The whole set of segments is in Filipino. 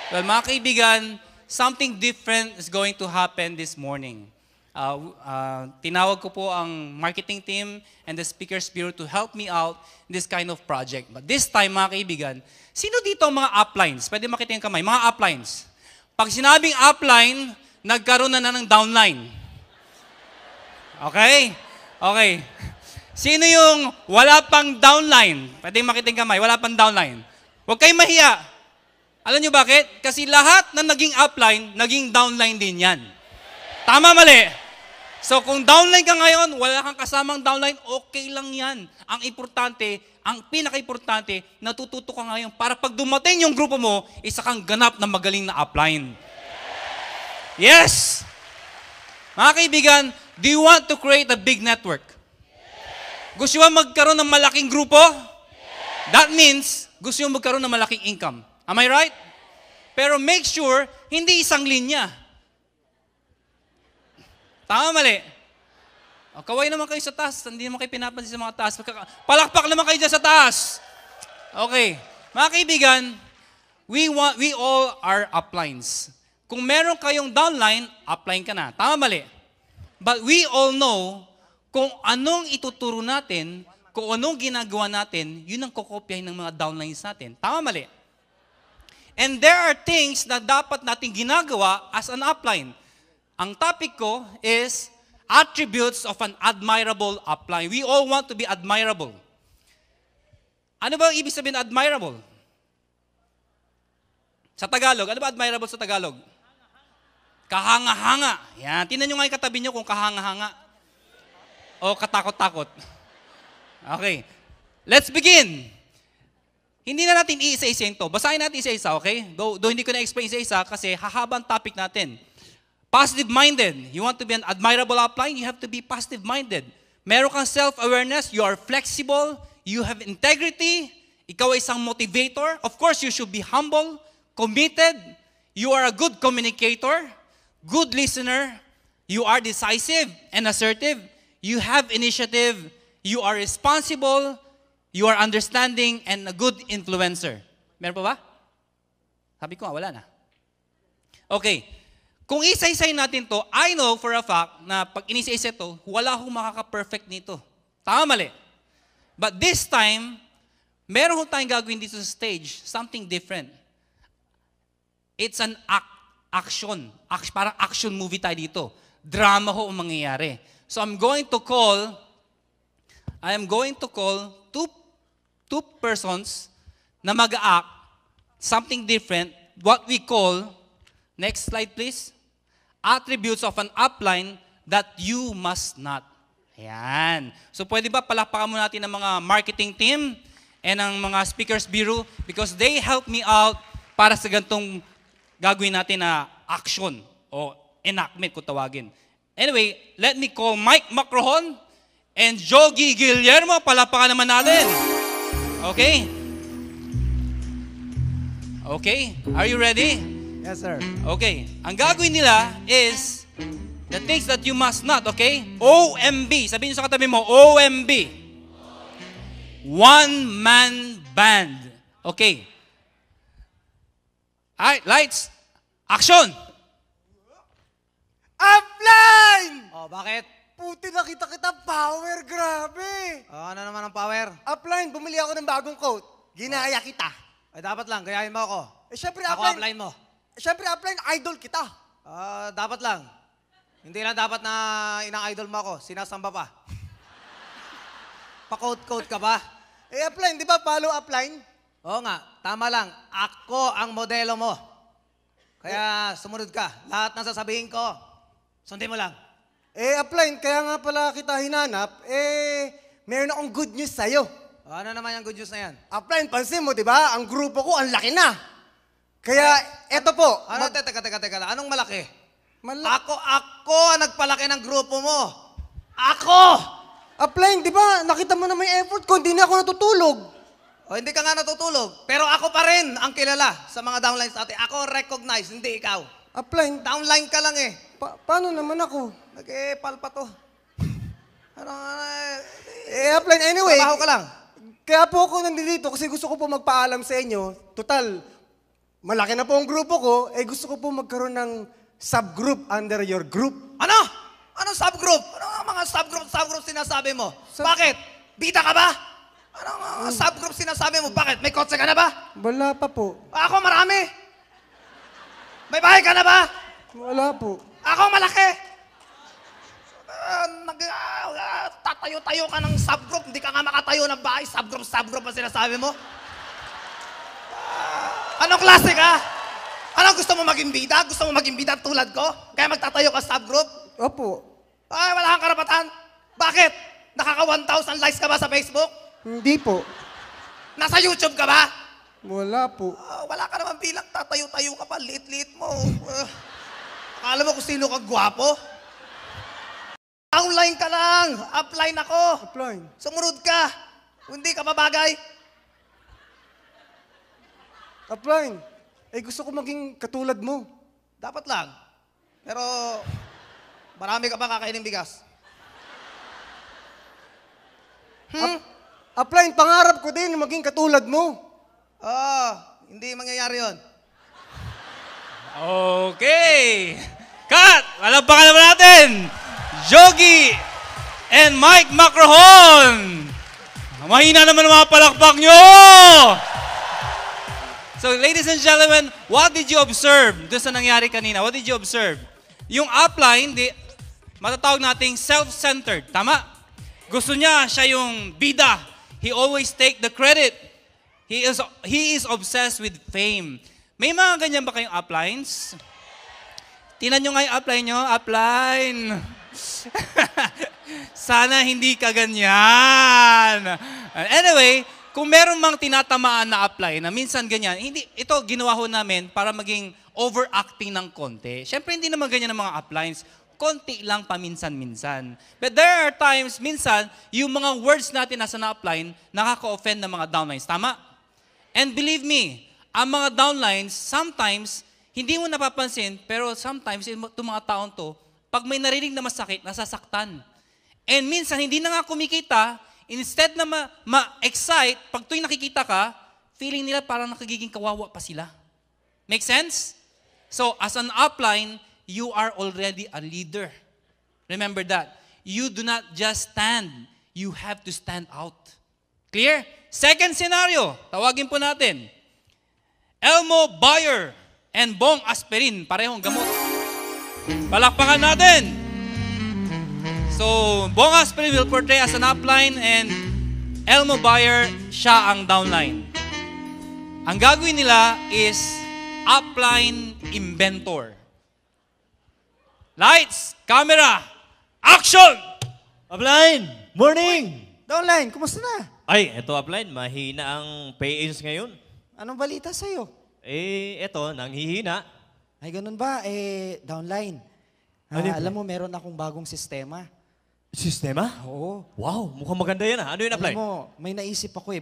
Well, mga kaibigan, something different is going to happen this morning. Tinawag ko po ang marketing team and the Speaker's Bureau to help me out in this kind of project. But this time, mga kaibigan, sino dito ang mga uplines? Pwede makita yung kamay. Mga uplines. Pag sinabing upline, nagkaroon na ng downline. Okay? Okay. Sino yung wala pang downline? Pwede makita yung kamay. Wala pang downline. Huwag kayong mahiya. Alam nyo bakit? Kasi lahat na naging upline, naging downline din yan. Tama, mali? So kung downline ka ngayon, wala kang kasamang downline, okay lang yan. Ang importante, ang pinaka-importante, natututo ka ngayon para pag dumating yung grupo mo, isa kang ganap na magaling na upline. Yes! Mga kaibigan, do you want to create a big network? Gusto mo magkaroon ng malaking grupo? That means, gusto mo magkaroon ng malaking income. Am I right? Pero make sure, hindi isang linya. Tama, mali? O, kaway naman kayo sa taas. Hindi naman kayo pinapansin sa mga taas. Palakpak naman kayo dyan sa taas. Okay. Mga kaibigan, we all are uplines. Kung meron kayong downline, upline ka na. Tama, mali? But we all know kung anong ituturo natin, kung anong ginagawa natin, yun ang kokopyahin ng mga downlines natin. Tama, mali? And there are things na dapat natin ginagawa as an upline. Ang topic ko is attributes of an admirable upline. We all want to be admirable. Ano ba ang ibig sabihin admirable? Sa Tagalog, ano ba admirable sa Tagalog? Kahanga-hanga. Yan. Tingnan nyo nga yung katabi nyo kung kahanga-hanga. O katakot-takot. Okay. Let's begin. Hindi na natin iisa-isayin to. Basahin natin isa-isa, okay? Though hindi ko na-explain isa-isa kasi hahaba ang topic natin. Positive-minded. You want to be an admirable upline? You have to be positive-minded. Meron kang self-awareness. You are flexible. You have integrity. Ikaw ay isang motivator. Of course, you should be humble, committed. You are a good communicator, good listener. You are decisive and assertive. You have initiative. You are responsible. You are understanding and a good influencer. Meron pa ba? Sabi ko wala na. Okay. Kung isa-isayin natin to, I know for a fact na pag inisa-isa to, wala akong makaka-perfect nito. Tama, mali. But this time, meron ko tayong gagawin dito sa stage, something different. It's an action. Parang action movie tayo dito. Drama ho ang mangyayari. So I'm going to call two persons na mag-act something different, what we call, next slide please, attributes of an upline that you must not. Ayan. So pwede ba palakpakan mo natin ng mga marketing team and ang mga Speakers Bureau because they help me out para sa gantong gagawin natin na action o enactment kung tawagin. Anyway, let me call Mike Macrohon and Jogi Guillermo. Palakpakan naman natin. Okay? Okay? Are you ready? Yes, sir. Okay. Ang gagawin nila is the things that you must not, okay? OMB. Sabihin nyo sa katabi mo, OMB. One-man band. Okay. Alright, lights. Action! Upline! Oh, bakit? Puti nakita kita power, grabe. Oh, ano naman ang power? Upline, bumili ako ng bagong coat. Ginaya kita. Ay, dapat lang, gayahin mo ako. Syempre, Ako upline. apply mo. Syempre, upline, idol kita. Dapat lang. Hindi lang dapat na inang-idol mo ako, sinasamba pa. Pa-coat-coat ka ba? Upline, di ba follow upline? Oo nga, tama lang. Ako ang modelo mo. Kaya sumunod ka. Lahat ng sasabihin ko, sundin mo lang. Upline, kaya nga pala kita hinanap, meron akong good news sa'yo. Ano naman yung good news na yan? Upline, pansin mo, di ba? Ang grupo ko, ang laki na. Kaya, eto po. Teka. Anong malaki? Malaki. Ako ang nagpalaki ng grupo mo. Ako! Upline, di ba? Nakita mo na may effort ko, hindi na ako natutulog. O, hindi ka nga natutulog. Pero ako pa rin ang kilala sa mga downlines natin. Ako recognize, hindi ikaw. Upline, Downline ka lang eh. paano naman ako? Nag-epal pa to. Upline, anyway. Trabaho ka lang. Kaya po ako nandito kasi gusto ko po magpaalam sa inyo. Total, malaki na po ang grupo ko, gusto ko po magkaroon ng subgroup under your group. Ano? Anong subgroup? Ano ang mga subgroup sinasabi mo? Bakit? Bida ka ba? Anong subgroup sinasabi mo? Bakit? May kotse ka na ba? Wala pa po. Ako marami. May bahay ka na ba? Wala po. Ako malaki. Tatayo-tayo ka ng subgroup. Hindi ka nga makatayo ng bahay. Subgroup ang sinasabi mo? Anong klase ka? Anong gusto mo maging bida? Gusto mo maging bida tulad ko? Kaya magtatayo ka subgroup? Opo. Ay, wala kang karapatan. Bakit? Nakaka 1,000 likes ka ba sa Facebook? Hindi po. Nasa YouTube ka ba? Wala po. Wala ka naman bilang tatayo-tayo ka pa. Liit-liit mo. Akala mo kung sino kang gwapo? Downline ka lang. Upline ako. Upline. Sumunod ka. Hindi ka mabagay. Upline. Gusto ko maging katulad mo. Dapat lang. Pero marami ka ba kakainin bigas? Upline, pangarap ko din maging katulad mo. Hindi mangyayari yon. Okay. Cut! Walampakan naman natin! Jogi and Mike Macrohon! Mahina naman ang mga palakpak nyo! So, ladies and gentlemen, what did you observe doon sa nangyari kanina? What did you observe? Yung upline, matatawag nating self-centered. Tama? Gusto niya, siya yung bida. He always take the credit. He is obsessed with fame. May mga ganyan ba kayong uplines? Tingnan nyo nga yung upline nyo. Upline. Sana hindi ka ganyan. Anyway, kung meron mang tinatamaan na upline na minsan ganyan, ito ginawa ho namin para maging overacting ng konti. Siyempre, hindi naman ganyan ang mga uplines. Konti lang paminsan-minsan. But there are times, minsan, yung mga words natin nasa na-upline, nakaka-offend ng mga downlines. Tama? And believe me, ang mga downlines, sometimes, hindi mo napapansin, pero sometimes, itong mga taon to, pag may narinig na masakit, nasasaktan. And minsan, hindi na nga kumikita, instead na ma-excite, pag tuwing nakikita ka, feeling nila parang nakagiging kawawa pa sila. Make sense? So, as an upline, you are already a leader. Remember that. You do not just stand. You have to stand out. Clear? Second scenario, tawagin po natin. Elmo Bayer and Bong Aspirin, parehong gamot. Palakpakan natin. So, Bong Aspirin will portray as an upline and Elmo Bayer, siya ang downline. Ang gagawin nila is upline inventor. Lights, camera, action! Upline! Morning! Downline, kumusta na? Ay, eto Upline, mahina ang pay-ins ngayon. Anong balita sa'yo? Eto, nanghihina. Ay, ganun ba? Downline. Ano yun, Alam mo, meron akong bagong sistema. Sistema? Oo. Wow, mukhang maganda yan ah. Ano yun, Alam Upline? mo, may naisip ako eh.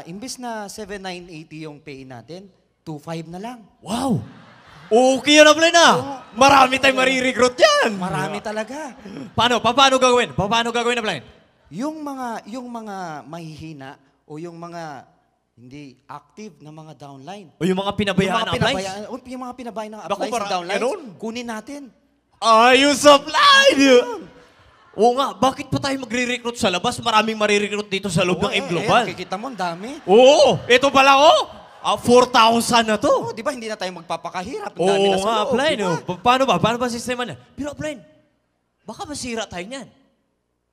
Imbis na 7,980 yung pay natin, 2,500 na lang. Wow! Okay yan, Upline ah! Marami tayong marirecruit yan! Marami talaga. Paano gagawin? Paano gagawin, Upline? Yung mga mahihina o yung mga hindi active na mga downline. O yung mga pinabayaan na Uplines? Yung mga pinabayaan ng Naku, uplines sa downlines, ganun. kunin natin. Ayos, Upline! Oo nga, bakit pa tayo magre-recruit sa labas? Maraming marirecruit dito sa loob ng M Global. Kikita mo, ang dami. Oo, ito pala oh! 4,000 na to! Oh, di ba hindi na tayo magpapakahirap? Ang dami na Oo sa nga, loob, Upline. di ba? Paano ba? Paano ba sistema niya? Pero Upline, baka masira tayo niyan.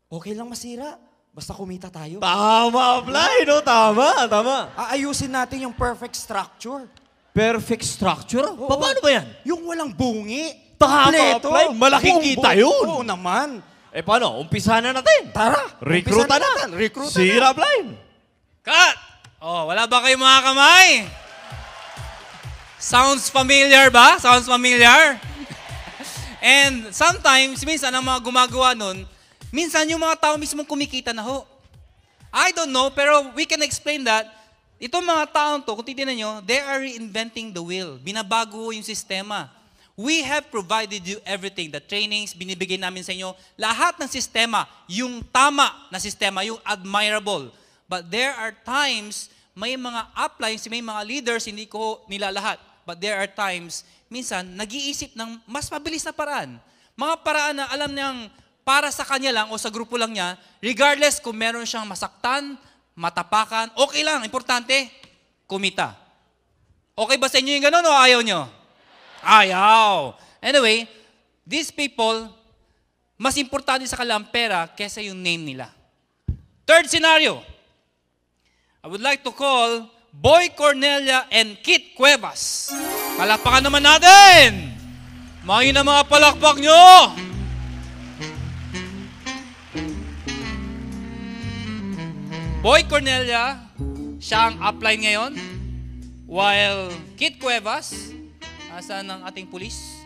Okay lang masira. Basta kumita tayo. Tama, Upline. No? Tama. Aayusin natin yung perfect structure. Perfect structure? Oo. Paano ba yan? Yung walang bungi. Tama, Kompleto. Upline. Malaking kita yun. Oo naman. Paano? Umpisa na natin. Tara. Recruita umpisa na. natin. Recruita Sira, Upline. Cut! Oh, wala ba kayong mga kamay? Sounds familiar ba? Sounds familiar? And sometimes, minsan, ang mga gumagawa nun, minsan yung mga tao mismo kumikita na ho. I don't know, pero we can explain that. Itong mga taong to, kung titignan nyo, they are reinventing the wheel. Binabago yung sistema. We have provided you everything. The trainings, binibigay namin sa inyo. Lahat ng sistema, yung tama na sistema, yung admirable. But there are times, may mga uplines, may mga leaders, hindi ko nila lahat. but there are times, minsan, nag-iisip ng mas mabilis na paraan. Mga paraan na alam niyang para sa kanya lang o sa grupo lang niya, regardless kung meron siyang masaktan, matapakan, okay lang, importante, kumita. Okay ba sa inyo yung ganun o ayaw nyo? Ayaw. Anyway, these people, mas importante sa kanilang pera kesa yung name nila. Third scenario, I would like to call Boy Cornelia and Kit Cuevas. Palakpakan naman natin! Mahina mga palakpak nyo! Boy Cornelia, siya ang upline ngayon. While Kit Cuevas, asan ang ating pulis?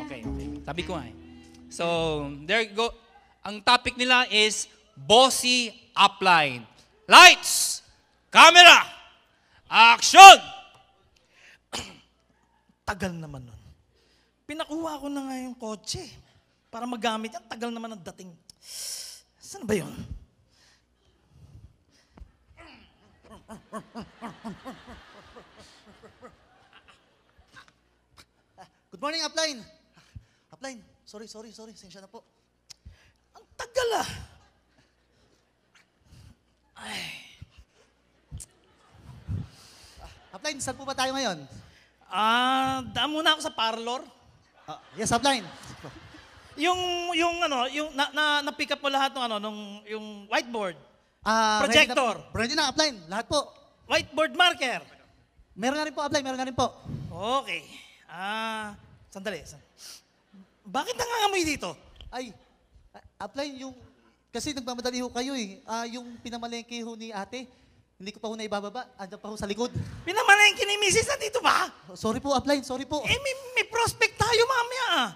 Okay. Sabi ko nga eh. So, there you go. Ang topic nila is Bossy Upline. Lights! Camera! Action! Tagal naman nun. Pinakuha ko na nga yung kotse para magamit yan. Tagal naman ang dating. Saan ba yun? Good morning, Upline. Upline, sorry. Sensya na po. Ang tagal ah. Upline, saan po ba tayo ngayon? Daan muna ako sa parlor. Yes, Upline. Yung na-pick up mo lahat ng yung whiteboard. Projector. Ready na, Upline. Lahat po. Whiteboard marker. Meron na rin po, Upline. Meron na rin po. Okay. Sandali. Bakit nangangamoy dito? Ay, Upline, kasi nagmamadali ho kayo eh. Yung pinamalengke ho ni ate, hindi ko pa ho naibababa. Andiyan pa ho sa likod. Pinamalengke ni Mrs. nandito ba? Sorry po, Upline. Sorry po. May prospect tayo mamaya.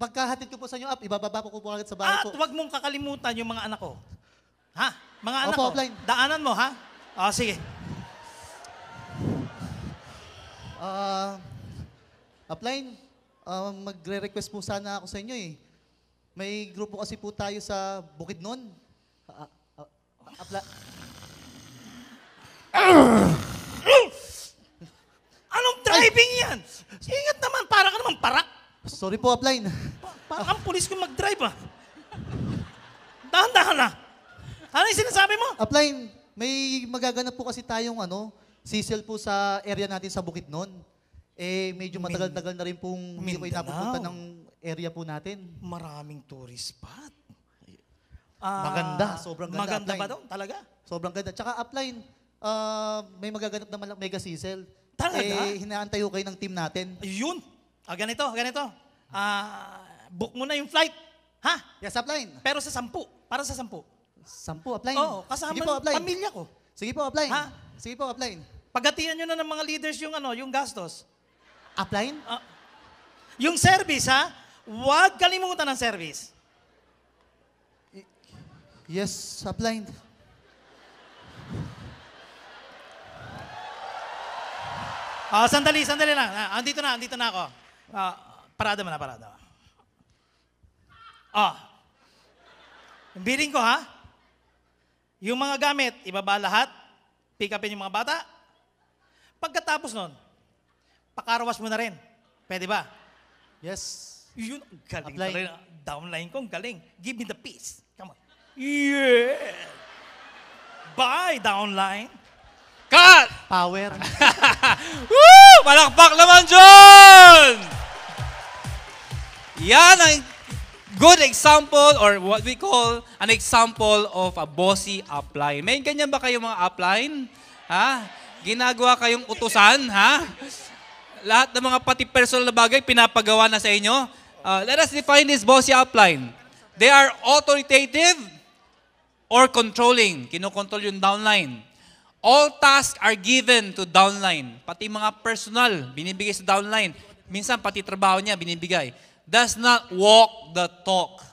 Pagkahatid ko po sa inyo, ibababa ko po agad sa bahay At po. huwag mong kakalimutan yung mga anak ko. Ha? Mga anak Opo, ko. Upline. Daanan mo, ha? Sige. Upline, magre-request po sana ako sa inyo eh. May grupo kasi po tayo sa Bukidnon. Anong driving yan? Ingat naman, para ka naman parak. Sorry po, Upline. Parang ang pulis ko mag-drive ah. Dahan-dahan na. Ano yung sinasabi mo? Upline, may magaganap po kasi tayong sisil po sa area natin sa Bukidnon. Eh, medyo matagal-tagal na rin pong hindi ko Mindanao. inapupunta ng area po natin. Maraming tourist spot. Maganda, sobrang ganda. Maganda ba Upline. doon? Talaga? Sobrang ganda. Tsaka Upline, may magaganap naman mega sisil. Talaga? Eh, hinaantay ko kayo ng team natin. Ayun. Ganito. Book mo na yung flight. Ha? Yes, Upline. Pero sa 10. Para sa 10. 10, Upline. Oo, kasama Sige po, ng Upline. pamilya ko. Sige po, Upline. Ha? Sige po, Upline. Paghatian nyo na ng mga leaders yung gastos. Upline? Yung service, ha? Huwag kalimutan ng service. Yes, Upline. Sandali lang. Andito na ako. Parada mo na. Yung billing ko, ha? Yung mga gamit, ibaba lahat. Pick upin yung mga bata. Pagkatapos nun, pakarawas mo na rin. Pwede ba? Yes. Yun, galing Apply. talaga. Downline ko, galing. Give me the piece. Come on. Yeah! Bye, downline. Cut! Power. Woo! Palakpak naman, John! Yan ang good example or what we call an example of a bossy upline. May ganyan ba kayo mga upline? Ha? Ginagawa kayong utusan, ha? Lahat ng mga pati personal na bagay pinapagawa na sa inyo. Let us define this bossy upline. They are authoritative or controlling. Kinokontrol yung downline. All tasks are given to downline. Pati mga personal, binibigay sa downline. Minsan, pati trabaho niya, binibigay. Does not walk the talk.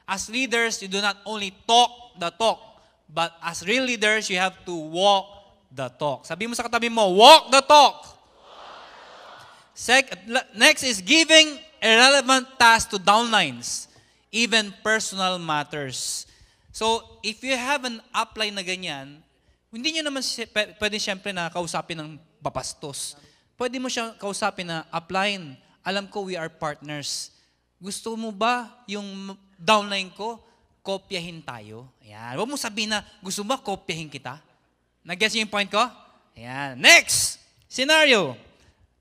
As leaders, you do not only talk the talk, but as real leaders, you have to walk the talk. Sabi mo sa katabi mo, walk the talk. Next is giving irrelevant tasks to downlines, even personal matters. So, if you have an upline na ganyan, hindi nyo naman pwede siyempre na kausapin ng babastos. pwede mo siya kausapin na, upline, alam ko we are partners. Gusto mo ba yung downline ko, kopyahin tayo? Ayan. Huwag mo sabihin na, gusto mo ba kopyahin kita? Nag-guess yung point ko? Ayan. Next scenario.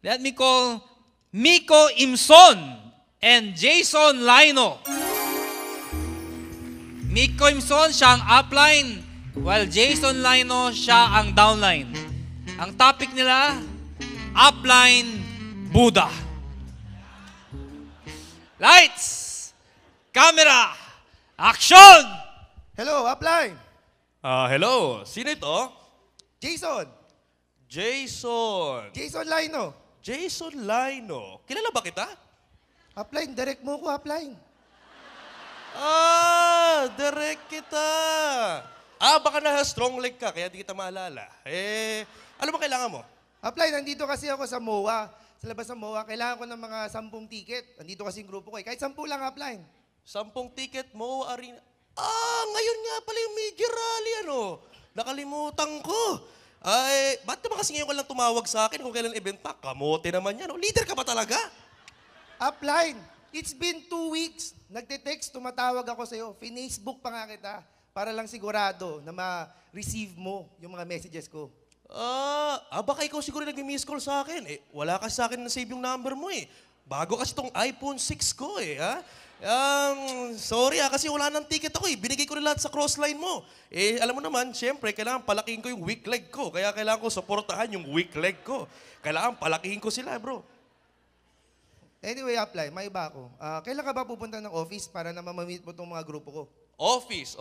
Let me call Miko Imson and Jason Lino. Miko Imson, siya ang upline, while Jason Lino, siya ang downline. Ang topic nila, upline Buddha. Lights! Camera! Action! Hello, upline. Hello. Sino ito? Jason. Jason. Jason Lino. Jason Lino. Kilala ba kita? Upline, direct mo ko, upline. Direct kita. Baka strong leg ka, kaya di kita maalala. Ano ba kailangan mo? Upline, nandito kasi ako sa MOA. Sa labas ng MOA, kailangan ko ng mga 10 ticket. Nandito kasi yung grupo ko eh. Kahit 10 lang, upline. 10 ticket mo, Arena. Ngayon nga pala yung major rally, ano? Nakalimutan ko. Ba't naman kasi ngayon ka lang tumawag sa akin kung kailan event pa? Kamote naman yan. Leader ka ba talaga? Upline, it's been 2 weeks. Nagte-text, tumatawag ako sa'yo. Facebook pa nga kita para lang sigurado na ma-receive mo yung mga messages ko. Baka ikaw siguro nag-miss call sa akin. Wala kasi sa akin na-save yung number mo eh. Bago kasi tong iPhone 6 ko eh, ha? Sorry kasi wala nang ticket ako eh. Binigay ko na lahat sa crossline mo. Alam mo naman, syempre, kailangan palakihin ko yung weak leg ko. Kaya kailangan ko suportahan yung weak leg ko. Kailangan palakihin ko sila, bro. Anyway, upline, may iba ako. Kailan ka ba pupunta ng office para na mamamit mo tong mga grupo ko? Office.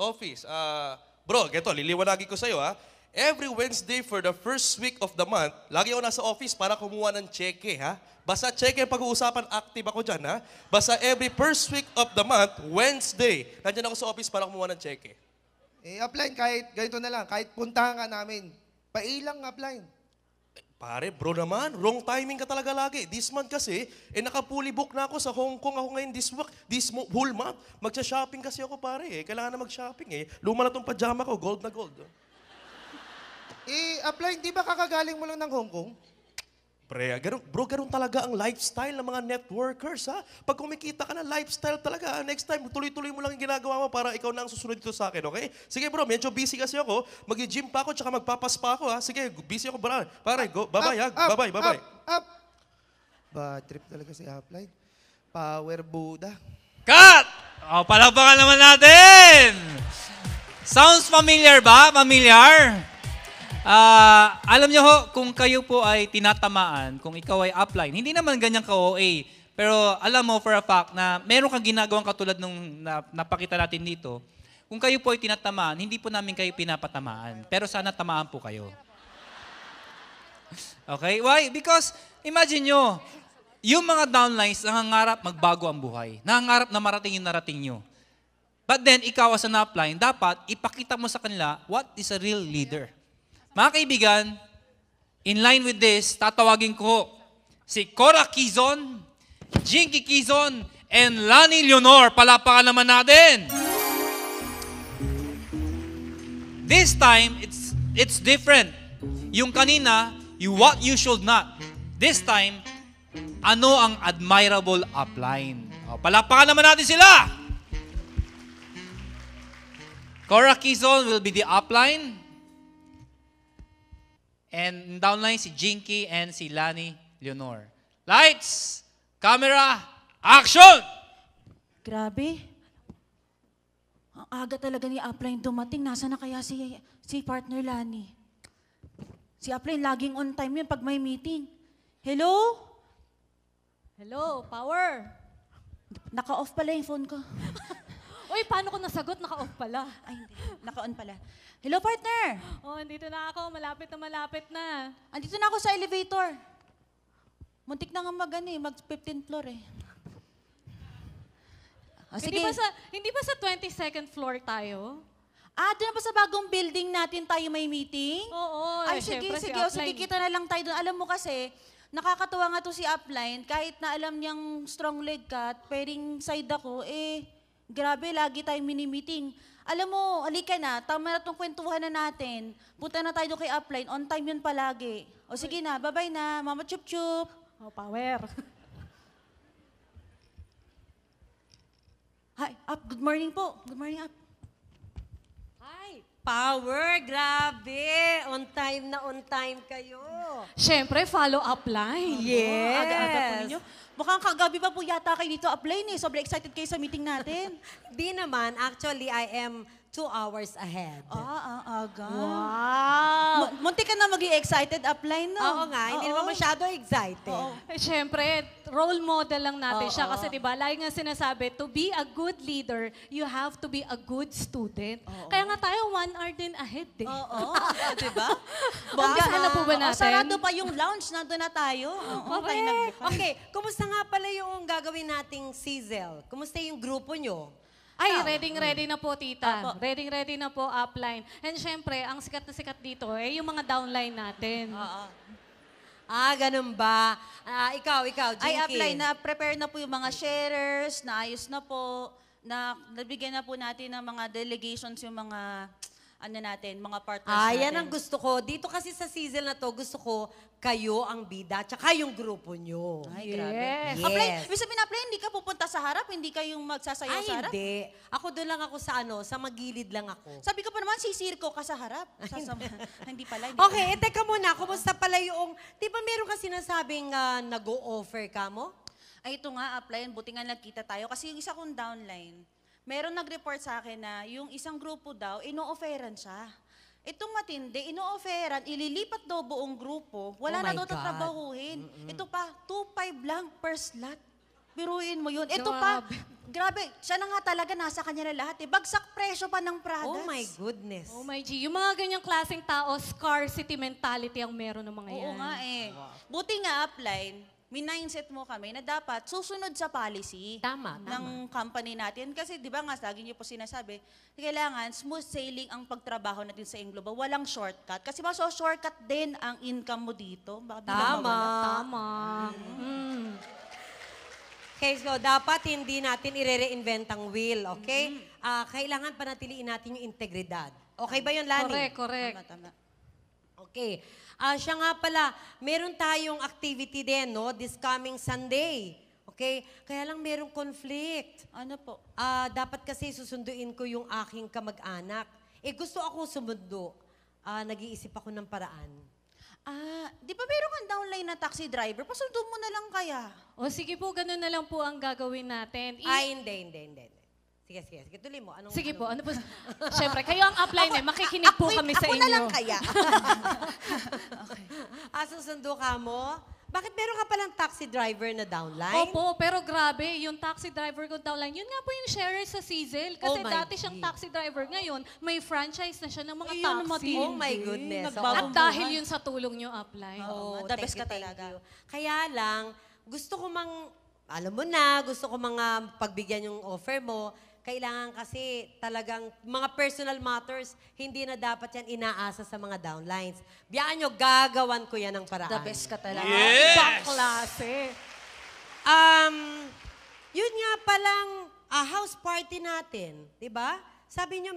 Bro, geto, liliwanagin ko sa'yo, ha? Every Wednesday for the first week of the month, lagi ako nasa office para kumuha ng cheque, ha? Basta cheque pag-uusapan, active ako dyan, ha? Basta every first week of the month, Wednesday, nandyan ako sa office para kumuha ng cheque. Upline, kahit ganito na lang, kahit puntahan ka namin, pailang upline. Pare, bro naman, wrong timing ka talaga lagi. This month kasi, naka-fully book na ako sa Hong Kong ako ngayon this whole month. Magsha-shopping kasi ako, pare, Kailangan na mag-shopping, Luma na tong pajama ko, gold na gold. Upline, di ba kakagaling mo lang ng Hong Kong? Ganun talaga ang lifestyle ng mga networkers, ha? Pag kumikita ka na, lifestyle talaga. Next time, tuloy-tuloy mo lang yung ginagawa mo para ikaw na ang susunod dito sa akin, okay? Sige bro, medyo busy kasi ako. Mag-gym pa ako, tsaka magpapas pa ako, ha? Sige, busy ako, bro. Pare, go. Bye-bye, ha? Bye-bye. Bad trip talaga si upline. Power Buddha. Cut! Palakpakan naman natin! Sounds familiar ba? Familiar? Alam nyo ho, kung kayo po ay tinatamaan, kung ikaw ay upline, hindi naman ganyan ka-OA. Pero alam mo for a fact na meron kang ginagawang katulad nung napakita natin dito. Kung kayo po ay tinatamaan, hindi po namin kayo pinapatamaan. Pero sana tamaan po kayo. Okay? Why? Because imagine nyo, yung mga downlines nangangarap magbago ang buhay. Nangangarap na marating yung narating nyo. But then, ikaw as an upline, dapat ipakita mo sa kanila what is a real leader. Mga kaibigan, in line with this, tatawagin ko si Cora Quizon, Jinky Quizon, and Lani Leonor. Palapakan naman natin. This time, it's different. Yung kanina, what you should not. This time, ano ang admirable upline? Palapakan naman natin sila. Cora Quizon will be the upline. And downline si Jinky and si Lani Leonor. Lights, camera, action! Grabe. Ang aga talaga ni upline dumating. Nasaan na kaya si partner Lani? Si upline laging on time yun pag may meeting. Hello? Hello, power. Naka-off pala yung phone ko. Uy, paano ko nasagot? Naka-off pala. Ay, hindi. Naka-on pala. Hello, partner! Oh, andito na ako. Malapit na. Andito na ako sa elevator. Muntik na nga mag-15th floor eh. Sige. Hindi ba sa 22nd floor tayo? Doon pa sa bagong building natin tayo may meeting? Oo. Ay, sige, kita na lang tayo doon. Alam mo kasi, nakakatuwa nga to si upline, kahit na alam niyang strong leg ka, pairing side ako, grabe, lagi tayong mini-meeting. Alam mo, halika na, tama na itong kwentuhan na natin. Punta na tayo kay upline, on time yun palagi. O sige na, bye-bye na. Mama chup-chup. Oh, Power. Hi, Up. Good morning po. Good morning, Up. Hi, Power, grabe. On time kayo. Siyempre, follow-up line. Yes. Aga-aga po ninyo. Mukhang kagabi pa po yata kayo dito upline eh. Sobrang excited kayo sa meeting natin. Di naman, actually, I am 2 hours ahead. Aga. Wow! Munti ka na maging excited upline, no? Oo nga, hindi naman masyado excited. Eh, Siyempre, role model lang natin siya. Oo. Kasi diba, lagi nga sinasabi, to be a good leader, you have to be a good student. Kaya nga tayo 1 hour din ahead eh. Oo, diba? Umpisa na po ba natin? Sarado pa yung lounge, nandun na tayo. Oo, tayo nagbukas. Okay, kumusta nga pala yung gagawin nating sizzle? Kumusta yung grupo nyo? Ay, ready na po, tita. Ready na po, upline. And syempre, ang sikat na sikat dito, yung mga downline natin. Ganun ba? Ikaw, Jinky. Ay, upline na, prepare na po yung mga sharers, naayos na po, nabigyan na po natin ng mga delegations yung mga, mga partners natin. Yan ang gusto ko. Dito kasi sa season na to, gusto ko kayo ang bida, tsaka yung grupo nyo. Ay, grabe. Yes. Upline, ibig sabihin, upline, hindi ka pupunta sa harap, hindi kayong magsasayaw sa harap? Hindi. Ako doon lang ako sa magilid lang ako. Sabi ko pa naman, sisirko ka sa harap. Hindi pala. Okay, teka muna. Kumusta pala yung, di ba meron ka sinasabing nag-o-offer ka mo? Ay, ito nga, upline, buti nga nagkita tayo. Kasi yung isa kong downline, meron nag-report sa akin na yung isang grupo daw, ino-offeran siya. Itong matindi, ino-offeran, ililipat daw buong grupo, wala Oh na my daw God. tatrabahuhin. Ito pa, 2.5 lang per slot. Biruin mo yun. Ito pa, grabe, siya na nga talaga, nasa kanya na lahat eh. Bagsak presyo pa ng products. Oh my goodness. Oh my G, yung mga ganyang klaseng tao, scarcity mentality ang meron ng mga yan. Oo nga eh. Buti nga, upline, mindset mo kami na dapat susunod sa policy ng company natin. Kasi di ba nga, lagi niyo po sinasabi, kailangan smooth sailing ang pagtrabaho natin sa Engloba. Walang shortcut. Kasi shortcut din ang income mo dito. Baka biglang mawala. Tama. Okay, so dapat hindi natin i-reinvent ang wheel, okay? Kailangan panatiliin natin yung integridad. Okay ba yun, Lani? Correct. Tama. Okay. Siya nga pala, meron tayong activity din, no? This coming Sunday. Okay? Kaya lang merong conflict. Ano po? Dapat kasi susunduin ko yung aking kamag-anak. Gusto ako sumundo. Nag-iisip ako ng paraan. Di ba meron kang downline na taxi driver? Pasundo mo na lang kaya. O sige po, ganun na lang po ang gagawin natin. Hindi. Sige, tuloy mo. Sige po, ano po? Siyempre, kayo ang upline makikinig po kami sa inyo. Ako na lang kaya. Susundo ka mo? Bakit meron ka palang taxi driver na downline? Opo, pero grabe, yung taxi driver ko downline, yun nga po yung sharer sa Sizzle. Kasi Oh my dati siyang God. taxi driver. Ngayon, may franchise na siya ng mga Ayun, taxi. Oh my goodness. At dahil yun sa tulong nyo upline. The best ka thank talaga. you. Kaya lang, gusto ko alam mo na, gusto ko mga pagbigyan yung offer mo. Kailangan kasi talagang mga personal matters, hindi na dapat yan inaasa sa mga downlines. Biyaan nyo, gagawan ko yan ng paraan. The best ka talaga. Ibang klase. Yun nga palang house party natin, di ba? Sabi nyo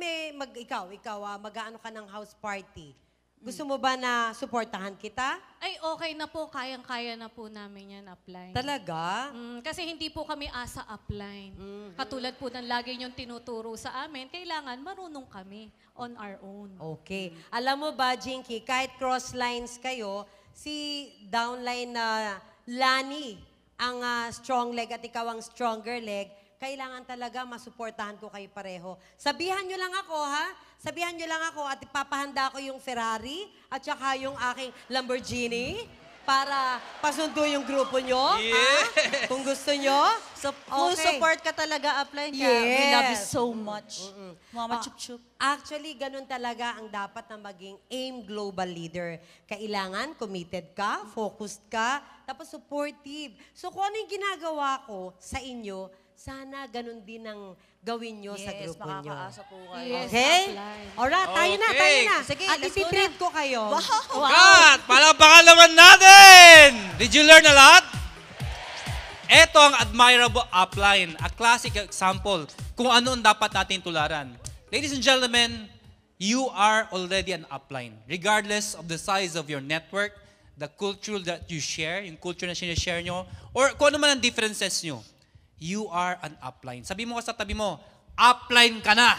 ikaw, mag-aano ka ng house party. Gusto mo ba na suportahan kita? Ay, okay na po. Kayang-kaya na po namin yan upline. Talaga? Kasi hindi po kami asa upline. Katulad po ng lagi niyong tinuturo sa amin, kailangan marunong kami on our own. Okay. Alam mo ba, Jinky, kahit cross lines kayo, si downline na Lani ang strong leg at ikaw ang stronger leg, kailangan talaga masuportahan ko kayo pareho. Sabihan nyo lang ako, ha? Sabihan nyo lang ako at ipapahanda ko yung Ferrari at saka yung aking Lamborghini para pasundo yung grupo nyo. Yeah. Ha? Kung gusto nyo. Full support ka talaga, upline. Kaya we love you so much. Mama chup-chup. Actually, ganun talaga ang dapat na maging AIM Global Leader. Kailangan committed ka, focused ka, tapos supportive. So kung ano yung ginagawa ko sa inyo, sana ganun din ang gawin nyo sa grupo nyo. makakaasa po kayo. Yes, Okay? upline. Alright, tayo na. Sige, At let's go iti-treat ko kayo. Kat! Palakpakan naman natin! Did you learn a lot? Ito ang admirable upline, a classic example kung ano ang dapat natin tularan. Ladies and gentlemen, you are already an upline. Regardless of the size of your network, the culture that you share, yung culture na sinishare nyo, or kung ano man ang differences nyo, you are an upline. Sabi mo ka sa tabi mo, upline ka na.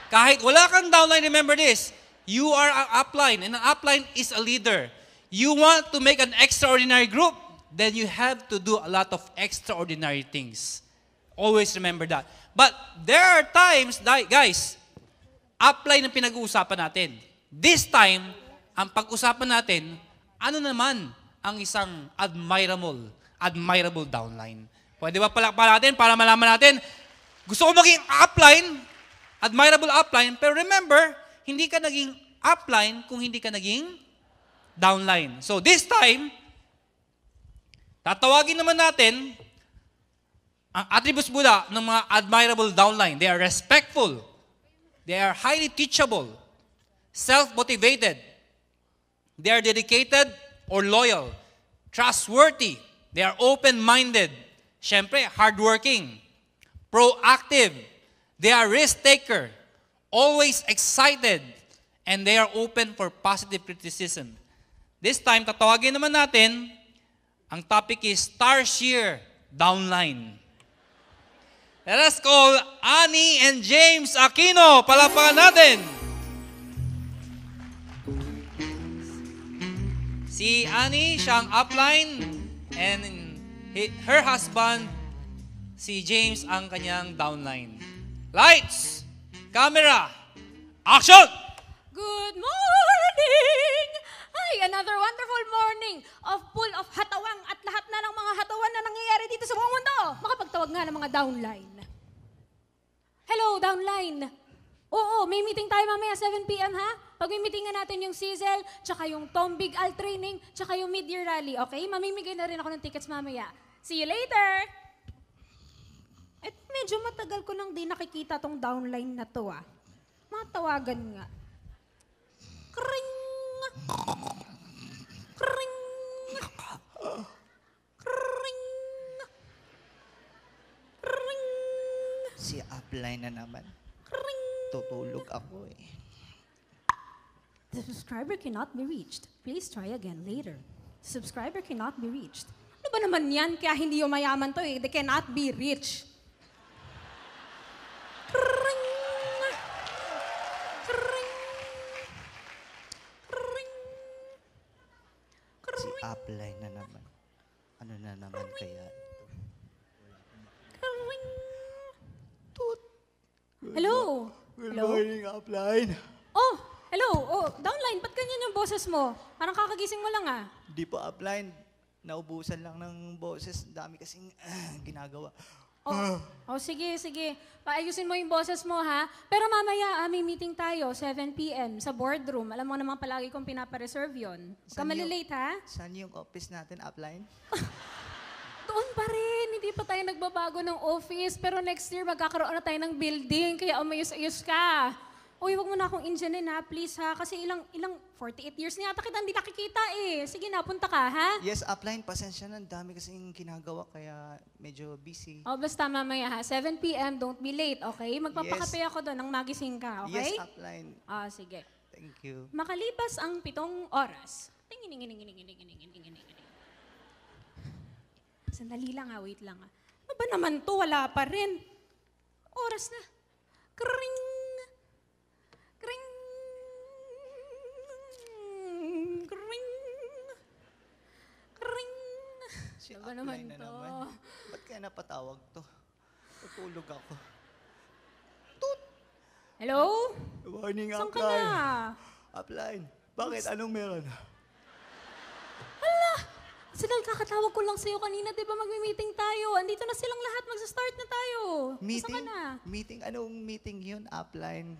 Kahit wala kang downline, remember this, you are an upline, and an upline is a leader. You want to make an extraordinary group, then you have to do a lot of extraordinary things. Always remember that. But there are times, guys, upline ang pinag-uusapan natin. This time, ang pag-usapan natin, ano naman ang isang admirable downline. Pwede ba palakpan natin para malaman natin, gusto ko maging upline, admirable upline, pero remember, hindi ka naging upline kung hindi ka naging downline. So this time, tatawagin naman natin ang attributes mula ng mga admirable downline. They are respectful. They are highly teachable. Self-motivated. They are dedicated or loyal. Trustworthy. They are open-minded. Siyempre, hardworking. Proactive. They are risk-taker. Always excited. And they are open for positive criticism. This time, tatawagin naman natin, ang topic is Starshare Downline. Let us call Annie and James Aquino. Palapakan natin. Si Annie, siyang upline, and her husband, si James, ang kanyang downline. Lights, camera, action! Good morning! Ay, another wonderful morning full of hatawang at lahat na ng mga hatawan na nangyayari dito sa buong mundo. Makapagtawag nga ng mga downline. Hello, downline. Oo, may meeting tayo mamaya 7 p.m. ha? Pag may meetingan natin yung Sizzle, tsaka yung Tom Big Al training, tsaka yung mid-year rally, okay? Mamimigay na rin ako ng tickets mamaya. See you later! Medyo matagal ko nang di nakikita tong downline na to ah. Matawagan nga. Kring! Kring! Kring! Kring! Si upline na naman. Kring! Tutulog ako eh. The subscriber cannot be reached. Please try again later. The subscriber cannot be reached. Ano ba naman yan? Kaya hindi yung mayaman to eh. They cannot be reached. Kring! Kring! Kring! Si upline na naman. Ano na naman kaya ito? Kring! Toot! Hello? Good Hello? morning, upline. Oh, hello. Oh, downline, ba't ganyan yung boses mo? Parang kakagising mo lang ah. Di po upline. Naubusan lang ng boses. Dami kasing ginagawa. Oh, sige, sige. Paayusin mo yung boses mo, ha? Pero mamaya, may meeting tayo, 7 p.m. sa boardroom. Alam mo naman palagi kong pinapareserve yun. Huwag ka malilate, ha? Saan yung office natin, upline? Doon pa rin. Hindi pa tayo nagbabago ng office. Pero next year, magkakaroon na tayo ng building. Kaya umayos-ayos ka. Uy, wag mo na akong injanin, ha? Please, ha? Kasi ilang 48 years na yata kita hindi nakikita, eh. Sige na, punta ka, ha? Yes, upline. Pasensya na. Dami kasing ginagawa kaya medyo busy. Oh, basta mamaya, ha? 7 p.m., don't be late, okay? Magpapakape ako doon nang magising ka, okay? Yes, upline. Ah, sige. Thank you. Makalipas ang 7 oras. Sandali lang ha, wait lang ha. Ano ba naman to? Wala pa rin. Oras na. Kring! Kring! Kring! Kring! Si Ano ba naman upline na to? naman. Ba't kaya napatawag to? Tutulog ako. Hello? Good morning, Saan ka upline. na? Upline. Bakit? Anong meron? Sinal, kakatawag ko lang sa'yo kanina, di ba magmi-meeting tayo? Andito na silang lahat, magsa-start na tayo. Gusto ka Meeting? na? Meeting? Anong meeting yun, upline?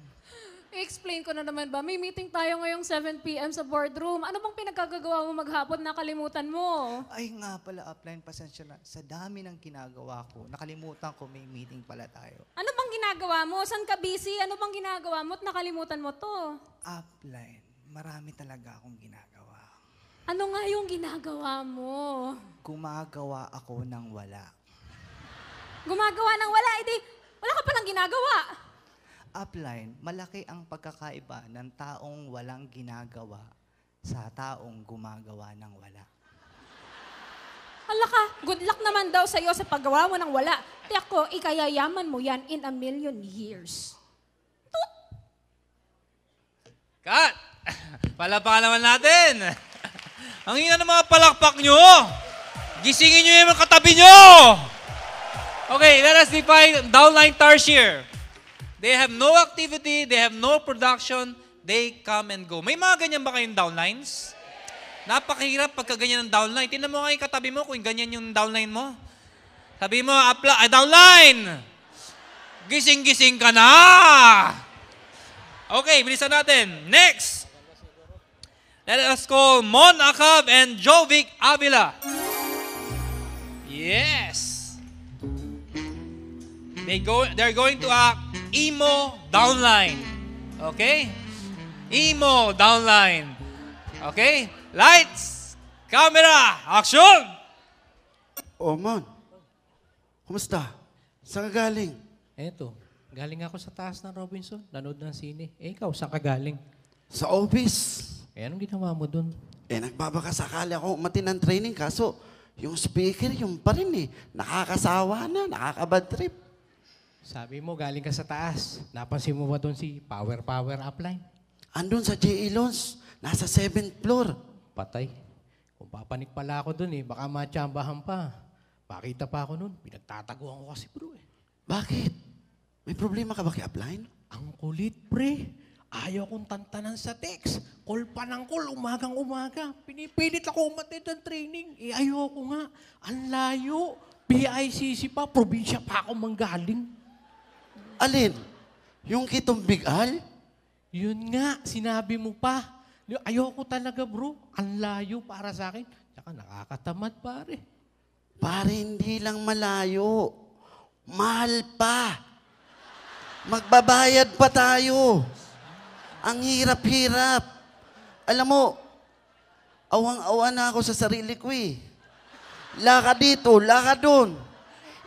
I-explain ko na naman ba? May meeting tayo ngayong 7 p.m. sa boardroom. Ano bang pinagkagagawa mo maghapon na kalimutan mo? Ay nga pala, upline, pasensya na. Sa dami ng ginagawa ko, nakalimutan ko may meeting pala tayo. Ano bang ginagawa mo? Saan ka busy? Ano bang ginagawa mo at nakalimutan mo to? Upline, marami talaga akong ginagawa. Ano nga yung ginagawa mo? Gumagawa ako ng wala. Gumagawa ng wala, edi wala ka palang ginagawa. Upline, malaki ang pagkakaiba ng taong walang ginagawa sa taong gumagawa ng wala. Hala ka, good luck naman daw sa'yo sa paggawa mo ng wala. Tiyak ko, ikayayaman mo yan in a million years. Cut! Palapakan naman natin. Ang hina ng mga palakpak nyo. Gisingin nyo yung mga katabi nyo. Okay, let us define downline tarsier. They have no activity, they have no production, they come and go. May mga ganyan ba kayong downlines? Napakahirap pagka ganyan ng downline. Tingnan mo kayo katabi mo kung ganyan yung downline mo. Sabi mo, downline! Gising-gising ka na! Okay, bilisan natin. Next! Let us call Mon Acab and Jovic Avila. Yes! They're going to act emo downline. Okay? Emo downline. Okay? Lights! Camera! Action! Oh, Mon. Kumusta? Saan ka galing? Eto, galing ako sa taas ng Robinson, nanood ng sine. Eh, ikaw, saan ka galing? Sa office. Eh, anong ginawa mo dun? Eh, nagbabakasakali ako umatin ng training, kaso yung speaker, yung pa rin eh. Nakakasawa na, nakakabad trip. Sabi mo, galing ka sa taas. Napansin mo ba dun si Power Upline? Andun sa J.E. Loans, nasa 7th floor. Patay. Kung papanik pala ako dun baka matsambahan pa. Pakita pa ako nun. Pinagtataguan ko kasi bro Bakit? May problema ka ba kay Upline? Ang kulit pre. Ayaw kong tantanan sa text. Call pa ng call, umagang-umaga. Pinipilit ako umatid ng training. Ayaw ko nga. Ang layo. PICC pa, probinsya pa ako manggaling. Alin? Yung kitong Big Al? Yun nga, sinabi mo pa. Ayoko talaga bro. Ang layo para sa akin. Tsaka nakakatamad pare. Pare, hindi lang malayo. Mahal pa. Magbabayad pa tayo. Ang hirap-hirap. Alam mo, awang-awa na ako sa sarili ko eh. Lakad dito, lakad doon.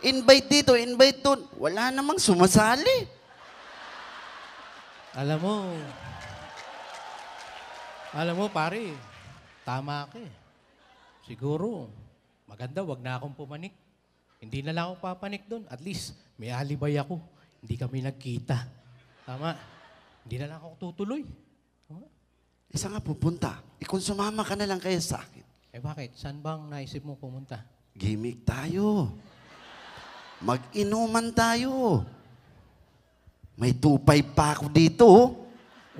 Invite dito, invite doon. Wala namang sumasali. Alam mo pare, tama ka Siguro, maganda wag na akong pumanik. Hindi na lang ako papanik doon. At least, may alibay ako. Hindi kami nagkita. Tama. Hindi na lang ako tutuloy. Tama. Isa nga pupunta. Kung sumama ka na lang kaya sa akin. Eh bakit? Saan bang naisip mo pumunta? Gimmick tayo. Mag-inuman tayo. May 2.5 pa ako dito.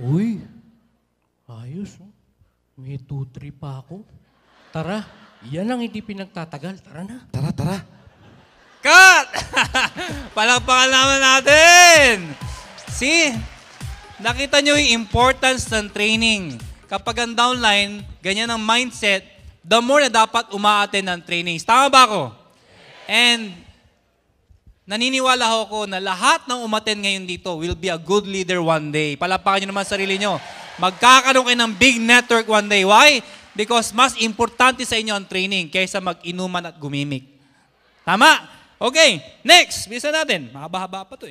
Uy, ayos. May 2-3 pa ako. Tara, yan ang hindi pinagtatagal. Tara na. Tara, tara. Cut! Palakpakan naman natin! See? Nakita nyo yung importance ng training. Kapag ang downline, ganyan ang mindset, the more na dapat umaattend ng trainings. Tama ba ako? And naniniwala ako na lahat ng umattend ngayon dito will be a good leader one day. Palakpakan nyo naman sarili nyo. Magkakaroon kayo ng big network one day. Why? Because mas importante sa inyo ang training kaysa mag-inuman at gumimik. Tama? Okay, next. Bisa natin. Mahaba-haba pa to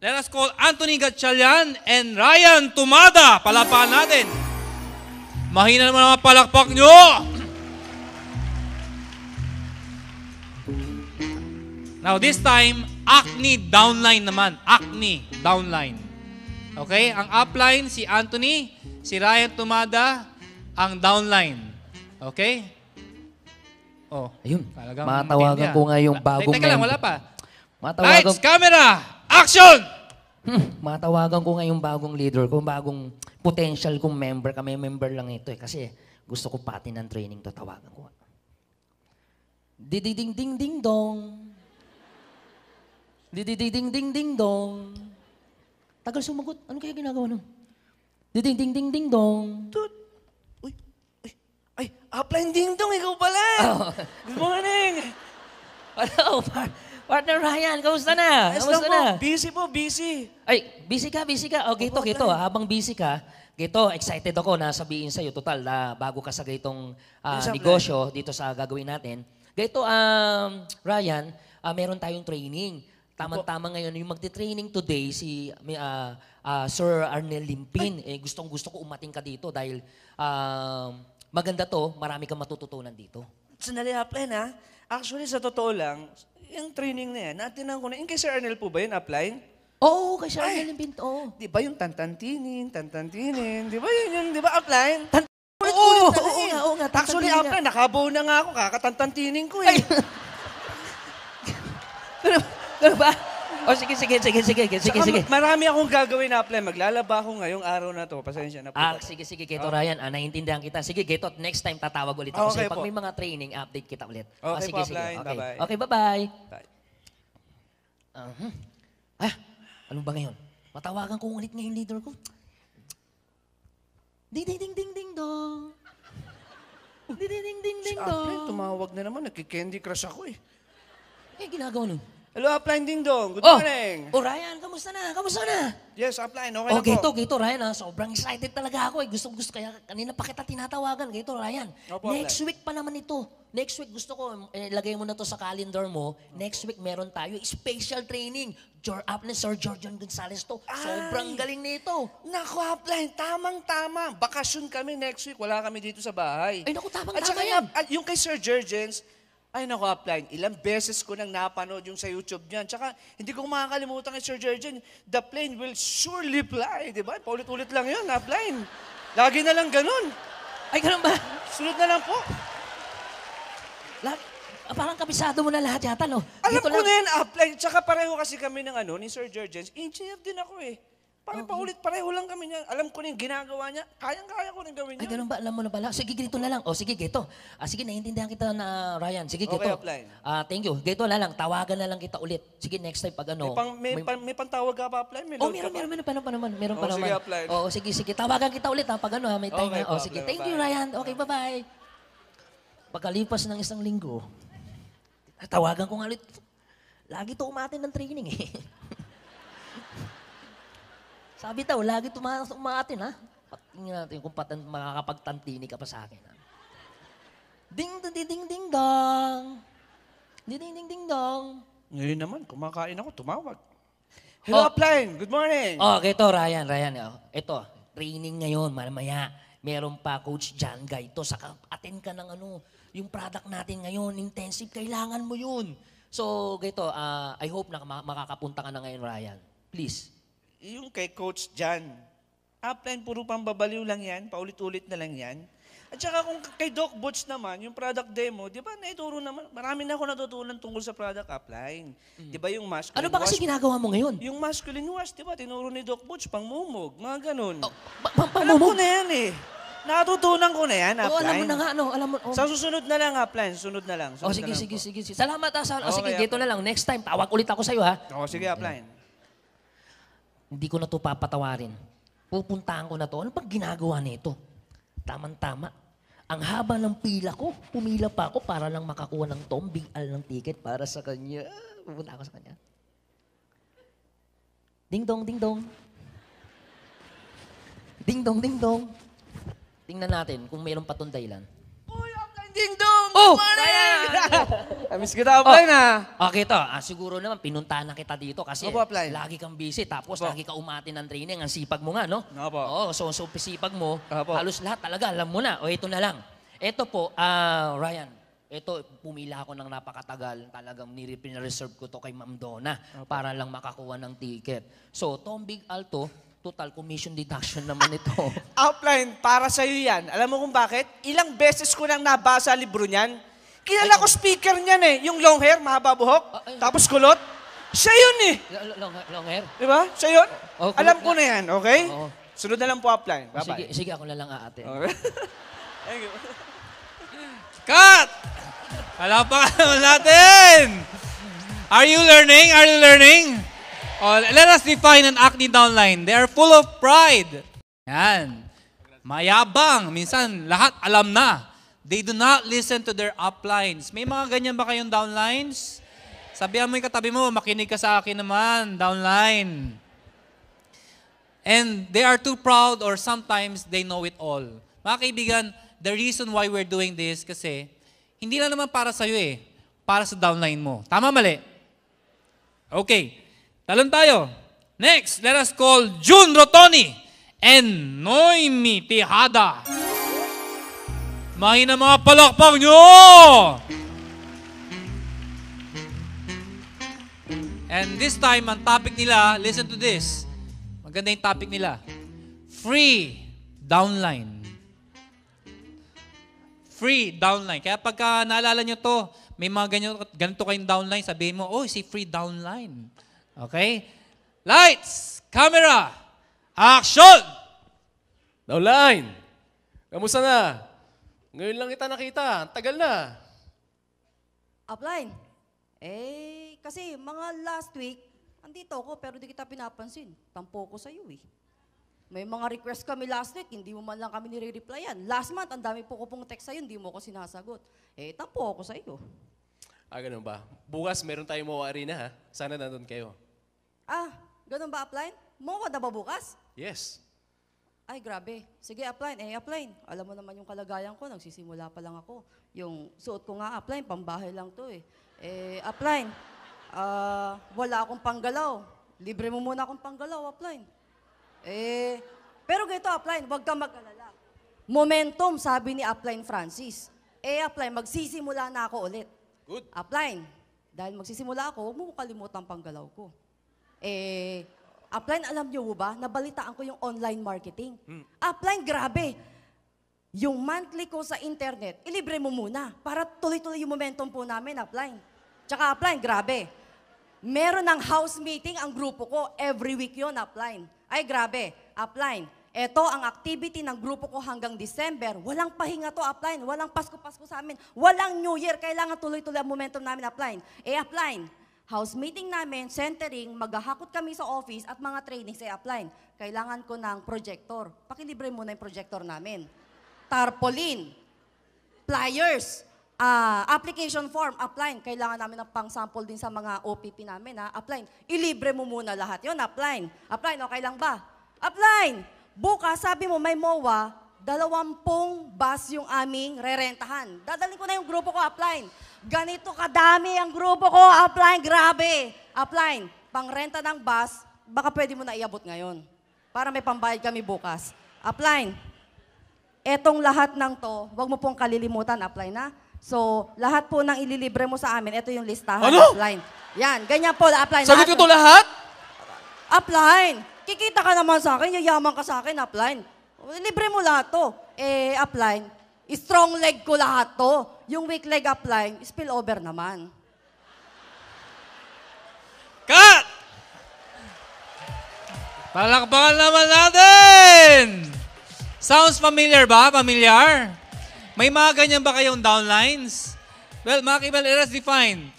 Let us call Anthony Gatchalian and Ryan Tumada. Palakpakan natin. Mahina naman ang palakpak nyo. Now this time, Acne downline naman. Acne downline. Okay? Ang upline, si Anthony. Si Ryan Tumada, ang downline. Okay? Oh. Ayun. Talagang matawagan matindi, ko nga yung bagong Teka lang, wala pa. Matawagan, Lights, camera, action! matawagan ko nga yung bagong leader ko, bagong potential kong member. Kami member lang ito kasi gusto ko pati ng training to, tawagan ko. Dididing-ding-ding-dong. Dididing-ding-ding-dong. Tagal sumagot. Ano kaya ginagawa nun? Diding-ding-ding-ding-dong. Ay, upline ding dong, ikaw pala. Oh. Good morning. Hello, partner Ryan. Kamusta na? Kamusta na? Busy po, busy. Ay, busy ka. O, gito. Habang busy ka, gito, excited ako na sabihin sa'yo, total, bago ka sa gitong negosyo dito sa gagawin natin. Gito, Ryan, meron tayong training. Tama-tama ngayon, yung magte-training today, si Sir Arnel Limpin. Gustong-gusto ko umating ka dito dahil maganda to, marami kang matututunan dito. Sandali, Upline, ha? Actually, sa totoo lang, yung training na yan, natinan ko na. Yung kay Sir Arnel po ba yun, Upline? Oo, kay Sir Arnel Limpin to. Di ba yung tantantinin, di ba yun yung, di ba, Upline? Oo nga. Actually, Upline, nakabaw na nga ako, kakatantantinin ko eh. Ano ba? O sige. Marami akong gagawin na apply. Maglalaba ako ngayong araw na to. Pasensya na po. Sige, Geto Ryan. Naiintindihan kita. Sige, Geto, next time tatawag ulit ako Okay sa'yo. Pag po. may mga training, update kita ulit. Okay Sige. po, Upline. Okay. Bye-bye. Okay, bye-bye. Bye. Ano ba ngayon? Matawagan ko ulit ngayon leader ko. Ding dong. Ding Si Upline, tumawag na naman. Nagki-candy crush ako eh. Ginagawa nun? Hello, Upline Ding Dong. Good morning. Ryan, kamusta na? Yes, Upline. Okay na po. Geto, Ryan, sobrang excited talaga ako. Gusto kaya kanina pa kita tinatawagan. Geto, Ryan. Opo, Next week pa naman ito. Next week gusto ko, lagay mo na to sa calendar mo. Next week meron tayo special training. Sir Jordan Gonzalez to. Sobrang galing nito. Naku, Upline, tamang-tama. Bakasyon kami next week. Wala kami dito sa bahay. Ay, naku, tamang-tama At saka yan. yung kay Sir Jurgens, ay naku, Upline, ilang beses ko nang napanood yung sa YouTube niyan. Tsaka, hindi ko makakalimutan kay Sir Jurgen, the plane will surely fly. Di ba? Paulit-ulit lang yun, Upline. Lagi na lang ganun. Ay, ganun ba? Sunod na lang po. Parang kabisado mo na lahat yata, no? Alam ko na yan, Upline. Tsaka pareho kasi kami ng ni Sir Jurgens. Engineer din ako eh. Parang pareho lang kami niya. Alam ko na yung ginagawa niya. Kayang-kaya ko rin gawin niya. Ay, ganun ba? Alam mo na pala? Sige, ganito na lang. Sige, Geto. Sige, naiintindihan kita na, Ryan. Sige, Geto. Okay, Upline. Thank you. Geto na lang. Tawagan na lang kita ulit. Sige, next time pag ano. May pantawag ka pa, Upline? May load ka pa? Meron pa naman. Sige, Upline. Sige. Tawagan kita ulit pag ano, may time Okay, na. Sige, thank you, Ryan. Okay, bye-bye. Pagkalipas ng isang linggo, tawagan ko nga ulit. Lagi to umatin ng training eh. Sabi daw, lagi umatin ha. Tingnan natin kung makakapagtantini ka pa sa akin ha. Ding dong. Ding dong. Ngayon naman, kumakain ako, tumawag. Hello, Upline. Good morning. Ito, Ryan. Ito, training ngayon, mamaya. Meron pa Coach John Guy ito. Saka attend ka ng yung product natin ngayon, intensive, kailangan mo yun. So, Geto, I hope na makakapunta ka na ngayon, Ryan. Please. Yung kay Coach John, Upline, puro pambabaliw lang yan, paulit-ulit na lang yan. At saka kung kay Doc Butch naman, yung product demo, di ba, naituro naman, marami na ako natutunan tungkol sa product Upline. Di ba yung masculine Ano ba kasi ginagawa mo ngayon? Yung masculine wash, di ba, tinuro ni Doc Butch, pangmumog, mga ganun. Pangmumog? Alam ko na yan eh. Natutunan ko na yan, Upline. Alam mo na nga, Alam mo, Sa susunod na lang, Upline. Sunod na lang. Sige. Salamat ha. Sige, Okay, Geto na lang. Next time, tawag ulit ako sa'yo ha. Sige, Upline. Hindi ko na to papatawarin. Pupuntahan ko na to. Ano pag ginagawa nito? Tamang-tama. Ang haba ng pila ko, pumila pa ako para lang makakuha ng Tom Big Al ng ticket para sa kanya. Pupunta ako sa kanya. Ding dong. Ding dong. Tingnan natin kung mayroon pa tong dahilan. Ding dong! Oh! Ryan! Miss kita, Upline Okay to. Siguro naman, pinuntahan na kita dito kasi Opo, Upline. lagi kang busy. Tapos lagi ka umatin ng training. Ang sipag mo nga, no? Opo. Oo, so sipag mo. Opo. Halos lahat talaga, alam mo na. O, ito na lang. Ito po, Ryan, ito, pumila ako ng napakatagal. Talagang reserve ko to kay Ma'am Donna para lang makakuha ng ticket. So, Tom Big Alto, total commission deduction naman ito. Upline, para sa'yo yan. Alam mo kung bakit? Ilang beses ko nang nabasa libro niyan. Kilala ko speaker niyan eh. Yung long hair, mahaba buhok, tapos kulot. Siya yun eh. Long hair? Di ba? Siya yun. Alam ko kulot na yan, okay? Oo. Sunod na lang po, Upline. Bye-bye. Sige, ako na lang ate. Okay. Thank you. Cut! Palapakan natin! Are you learning? Let us define an acne downline. They are full of pride. Yan. Mayabang. Minsan, lahat alam na. They do not listen to their uplines. May mga ganyan ba kayong downlines? Sabihan mo yung katabi mo, makinig ka sa akin naman, downline. And they are too proud or sometimes they know it all. Mga kaibigan, the reason why we're doing this kasi hindi na naman para sa'yo eh. Para sa downline mo. Tama, mali? Okay. Talon tayo. Next, let us call June Rotoni and Noemi Tejada. Mahina mga palakpak nyo! And this time, ang topic nila, listen to this. Maganda yung topic nila. Free downline. Free downline. Kaya pagka naalala nyo to, may mga ganito kayong downline, sabihin mo, oh, si free downline. Okay? Lights, camera, action! Downline! Kamusta na? Ngayon lang kita nakita. Tagal na. Upline. Kasi mga last week, andito ako pero di kita pinapansin. Tampo ko sa'yo eh. May mga request kami last week, hindi mo man lang kami nire-replyan. Last month, ang dami po ko pong text sa'yo, hindi mo ko sinasagot. Tampo ako sa'yo. Ganun ba? Bukas meron tayong MOA Arena ha? Sana nandun kayo. Ganun ba, Upline? MOA na ba bukas? Yes. Ay, grabe. Sige, Upline. Upline, alam mo naman yung kalagayan ko, nagsisimula pa lang ako. Yung suot ko nga, Upline, pambahay lang to eh. Upline, wala akong panggalaw. Libre mo muna akong panggalaw, Upline. Pero ganito, Upline, huwag kang mag-alala. Momentum, sabi ni Upline Francis. Upline, magsisimula na ako ulit. Good. Upline, dahil magsisimula ako, huwag mo kalimutan panggalaw ko. Upline, alam niyo ba, nabalitaan ko yung online marketing. Upline, grabe. Yung monthly ko sa internet, ilibre mo muna para tuloy-tuloy yung momentum po namin, Upline. Tsaka, Upline, grabe. Meron ng house meeting ang grupo ko. Every week yun, Upline. Ay, grabe. Upline, eto ang activity ng grupo ko hanggang December. Walang pahinga to, Upline. Walang Pasko-Pasko sa amin. Walang New Year. Kailangan tuloy-tuloy ang momentum namin, Upline. Upline, house meeting namin, centering, maghahakot kami sa office at mga trainings Upline. Kailangan ko ng projector. Pakilibre muna yung projector namin. Tarpaulin, flyers, application form, Upline. Kailangan namin ng pang-sample din sa mga OPP namin, ha? Upline, ilibre mo muna lahat yon, Upline. Upline, okay lang ba? Upline, bukas, sabi mo may MOA, 20 bus yung aming rerentahan. Dadalhin ko na yung grupo ko, Upline. Ganito kadami ang grupo ko, Upline, grabe. Upline, pangrenta ng bus, baka pwede mo na iabot ngayon. Para may pambayad kami bukas. Upline, etong lahat ng to, wag mo pong kalilimutan, Upline, ha? So, lahat po ng ililibre mo sa amin, ito yung listahan, Upline. Yan, ganyan po, Upline. Sagot ko to lahat? Upline, kikita ka naman sa akin, yayaman ka sa akin, Upline. Libre mo lahat to. Upline, strong leg ko lahat to. Yung weak leg, Upline, spill over naman. Cut! Palakpakan naman natin! Sounds familiar ba? Familiar? May mga ganyan ba kayong downlines? Well, mga kaibigan, let's define.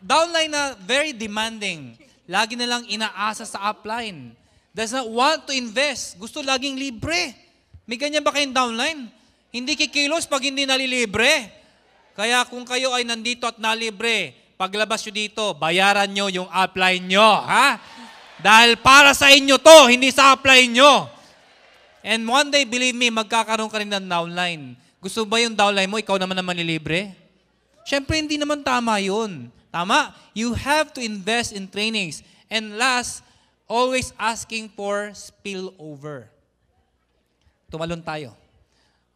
Downline na very demanding. Lagi na lang inaasa sa upline. Does not want to invest. Gusto laging libre. May ganyan ba kayong downline? Hindi kikilos pag hindi nalilibre. Kaya kung kayo ay nandito at nalibre, paglabas nyo dito, bayaran nyo yung upline nyo. Ha? Dahil para sa inyo to, hindi sa upline nyo. And one day, believe me, magkakaroon ka rin ng downline. Gusto ba yung downline mo, ikaw naman na manilibre? Siyempre, hindi naman tama yun. Tama? You have to invest in trainings. And last, always asking for spillover. Tumalon tayo.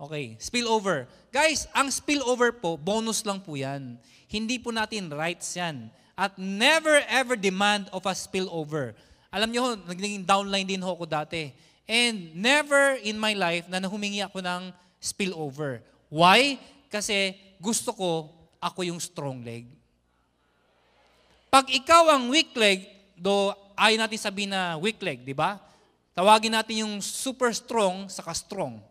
Okay, spillover. Guys, ang spillover po, bonus lang po yan. Hindi po natin rights yan. At never ever demand of a spillover. Alam nyo, naging downline din ako dati. And never in my life na humingi ako ng spillover. Why? Kasi gusto ko, ako yung strong leg. Pag ikaw ang weak leg, do ayaw natin sabihin na weak leg, di ba? Tawagin natin yung super strong saka strong.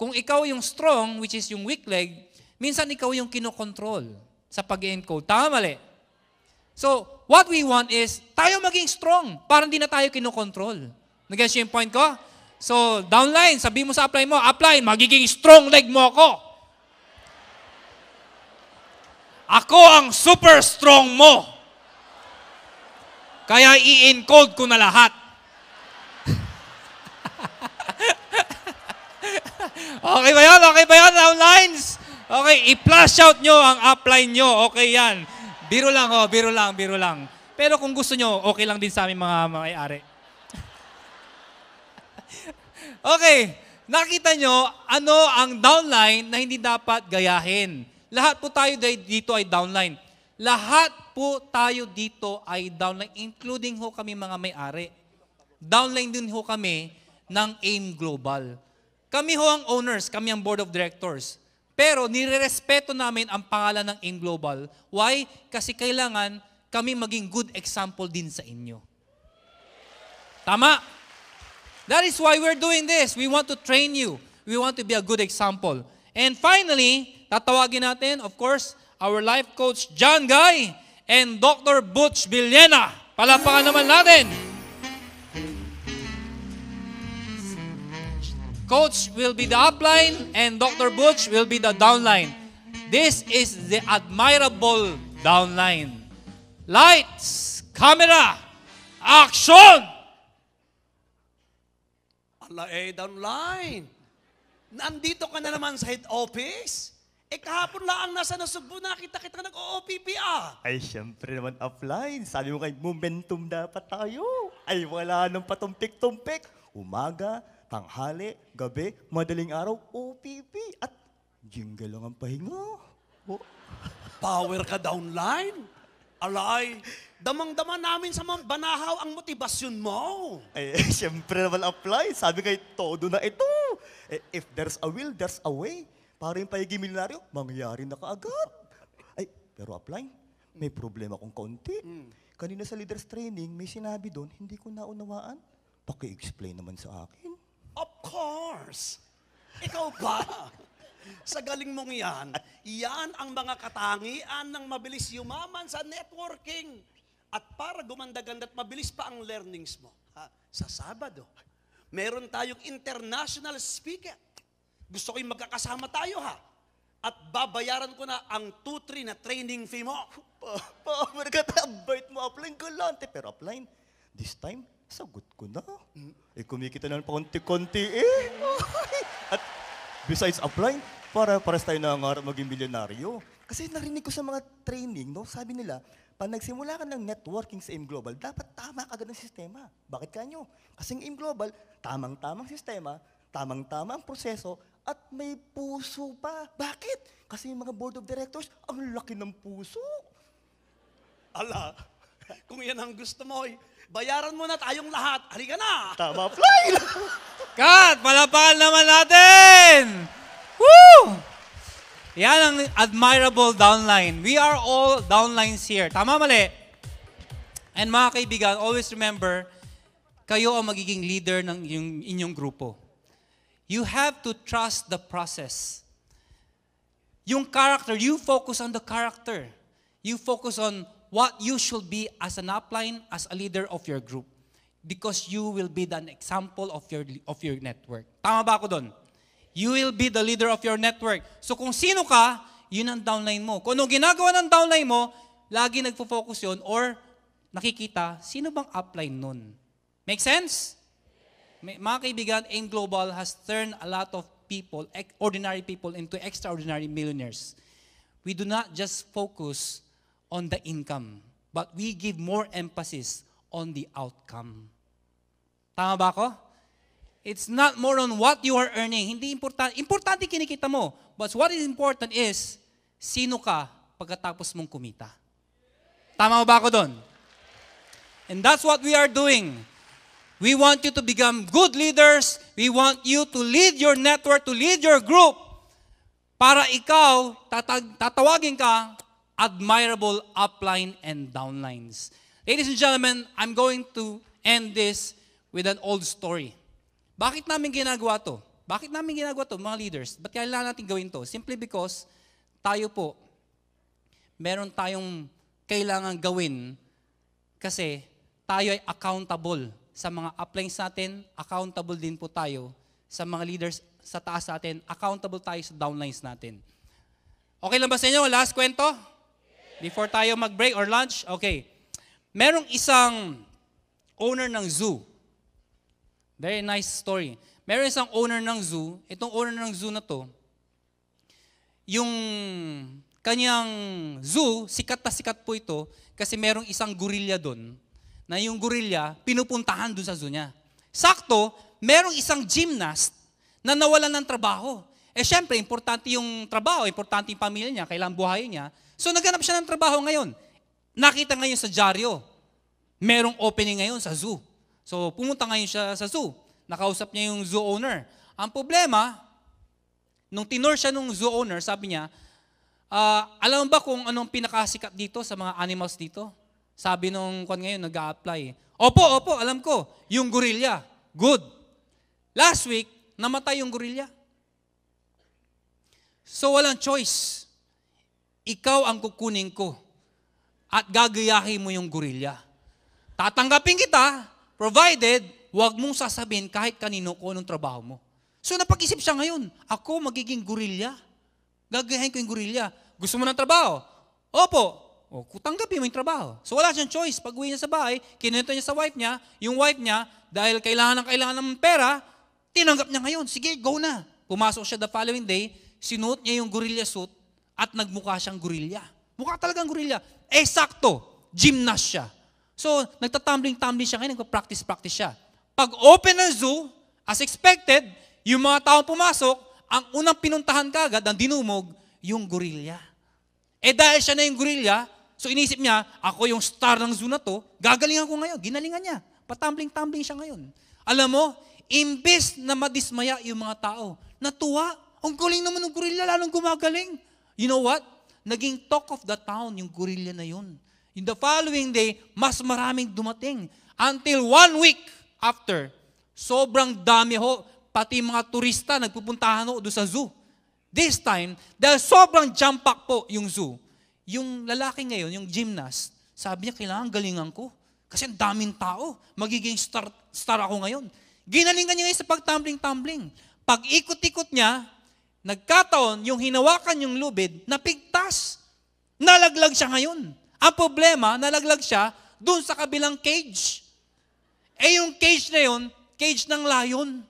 Kung ikaw yung strong, which is yung weak leg, minsan ikaw yung kinokontrol sa pag-encode. Tama, mali? So, what we want is, tayo maging strong para hindi na tayo kinokontrol. Nag-gets yung point ko? So, downline, sabi mo sa upline mo, upline, magiging strong leg mo ako. Ako ang super strong mo. Kaya i-encode ko na lahat. Okay ba yan? Okay ba yan, downlines? Okay, i-flash out nyo ang upline nyo. Okay yan. Biro lang, biro lang. Pero kung gusto nyo, okay lang din sa aming mga may-ari. Okay, nakita nyo, ano ang downline na hindi dapat gayahin? Lahat po tayo dito ay downline. Lahat po tayo dito ay downline, including ho kami mga may-ari. Downline din ho kami ng AIM Global. Kami ho ang owners, kami ang board of directors. Pero nirerespeto namin ang pangalan ng AIM Global. Why? Kasi kailangan kami maging good example din sa inyo. Tama? That is why we're doing this. We want to train you. We want to be a good example. And finally, tatawagin natin, of course, our life coach, John Guy, and Dr. Butch Villena. Palapakan naman natin. Coach will be the upline, and Dr. Butch will be the downline. This is the admirable downline. Lights, camera, action! Ala downline. Nandito ka na naman sa head office? Kahapon lang nasa Nasugbu, nakita kita nag-OOPP ah. Ay, syempre naman offline. Sabi mo kay momentum dapat tayo. Ay, wala nang patumpik-tumpik. Umaga, tanghali, gabi, madaling araw, OPP. At jingle lang ang pahinga. Oh. Power ka downline? Alay, damang-dama namin sa mga banahaw ang motibasyon mo. Ay, syempre naman apply. Sabi kay todo na ito. If there's a will, there's a way. Para yung paigi milyonaryo, mangyayari na kaagad. Ay, pero apply, may problema kong konti. Kanina sa leaders training, may sinabi doon, hindi ko naunawaan. Paki-explain naman sa akin. Of course. Ikaw ba? Sa galing mong yan ang mga katangian ng mabilis yumaman sa networking. At para gumanda-ganda at mabilis pa ang learnings mo. Sa Sabado, meron tayong international speaker. Gusto ko yung magkakasama tayo At babayaran ko na ang 2-3 na training fee mo. Power ka, tabait mo, apply galante. Pero apply, this time, sagot ko na. Kumikita na ng pakunti-kunti At besides apply, pares tayo nangangarap maging milyonaryo. Kasi narinig ko sa mga training, no, sabi nila, pag nagsimula ka ng networking sa AIM Global, dapat tama ka agad ng sistema. Bakit kanyo? Kasi ang AIM Global, tamang-tamang sistema, tamang-tamang proseso, at may puso pa. Bakit? Kasi yung mga board of directors, ang laki ng puso. Ala, kung yan ang gusto mo, bayaran mo na tayong lahat. Halika na! Tama, fly! Cut! Palapakan naman natin! Woo! Yan ang admirable downline. We are all downlines here. Tama, mali? And mga kaibigan, always remember, kayo ang magiging leader ng inyong grupo. You have to trust the process. Yung character, you focus on the character. You focus on what you should be as an upline, as a leader of your group. Because you will be the example of your network. Tama ba ako doon? You will be the leader of your network. So kung sino ka, yun ang downline mo. Kung anong ginagawa ng downline mo, lagi nagfo-focus yun or nakikita, sino bang upline nun? Make sense? Mga kaibigan, AIM Global has turned a lot of people, ordinary people, into extraordinary millionaires. We do not just focus on the income, but we give more emphasis on the outcome. Tama ba ako? It's not more on what you are earning. Hindi importante. Importante kinikita mo. But what is important is, sino ka pagkatapos mong kumita. Tama ba ako doon? And that's what we are doing. We want you to become good leaders. We want you to lead your network, to lead your group. Para ikaw, tatawagin ka, admirable upline and downlines. Ladies and gentlemen, I'm going to end this with an old story. Bakit namin ginagawa to? Bakit namin ginagawa to, mga leaders? Ba't kailangan natin gawin to? Simply because tayo po, meron tayong kailangan gawin kasi tayo ay accountable sa mga uplines natin, accountable din po tayo sa mga leaders sa taas natin, accountable tayo sa downlines natin. Okay lang ba sa inyo? Last kwento? Before tayo mag-break or lunch? Okay. Merong isang owner ng zoo. Very nice story. Meron isang owner ng zoo. Itong owner ng zoo na to, yung kanyang zoo, sikat na sikat po ito kasi merong isang gorilla doon na yung gorilla pinupuntahan doon sa zoo niya. Sakto, merong isang gymnast na nawalan ng trabaho. Syempre, importante yung trabaho, importante yung pamilya niya, kailangan buhayin niya. So naghanap siya ng trabaho ngayon. Nakita ngayon sa dyaryo, merong opening ngayon sa zoo. So pumunta ngayon siya sa zoo. Nakausap niya yung zoo owner. Ang problema, nung tinur siya nung zoo owner, sabi niya, alam mo ba kung anong pinakasikat dito sa mga animals dito? Sabi nung kwan ngayon, nag-a-apply. Opo, alam ko. Yung gorilla. Good. Last week, namatay yung gorilla. So walang choice. Ikaw ang kukunin ko at gagayahin mo yung gorilla. Tatanggapin kita, provided, wag mong sasabihin kahit kanino kung anong trabaho mo. So napag-isip siya ngayon, ako magiging gorilla. Gagayahin ko yung gorilla. Gusto mo ng trabaho? Opo. O, tanggapin mo yung trabaho. So wala siyang choice. Pag uwi niya sa bahay, kinento niya sa wife niya, yung wife niya, dahil kailangan ng pera, tinanggap niya ngayon. Sige, go na. Pumasok siya the following day, sinuot niya yung gorilla suit at nagmukha siyang gorilla. Mukha talagang gorilla. Sakto, gymnast siya. So, nagtatumbling-tumbling siya ngayon, nagpa-practice siya. Pag open ng zoo, as expected, yung mga taong pumasok, ang unang pinuntahan kagad, ang dinumog, yung gorilla. Dahil siya na yung gorilla, so inisip niya, ako yung star ng zoo na to, gagalingan ko ngayon. Ginalingan niya. Patumbling-tumbling siya ngayon. Alam mo, imbes na madismaya yung mga tao, natuwa. Ang galing naman ng gorilla, lalong gumagaling. You know what? Naging talk of the town yung gorilla na yun. In the following day, mas maraming dumating. Until 1 week after, sobrang dami ho, pati mga turista nagpupuntahan ho doon sa zoo. This time, dahil sobrang jam-pack po yung zoo, yung lalaki ngayon, yung gymnast, sabi niya, kailangan galingan ko. Kasi ang daming tao, magiging star ako ngayon. Ginalingan niya ngayon sa pag-tumbling-tumbling. Pag ikot-ikot niya, nagkataon, yung hinawakan yung lubid, napigtas. Nalaglag siya ngayon. Ang problema, nalaglag siya doon sa kabilang cage. Yung cage na yun, cage ng lion.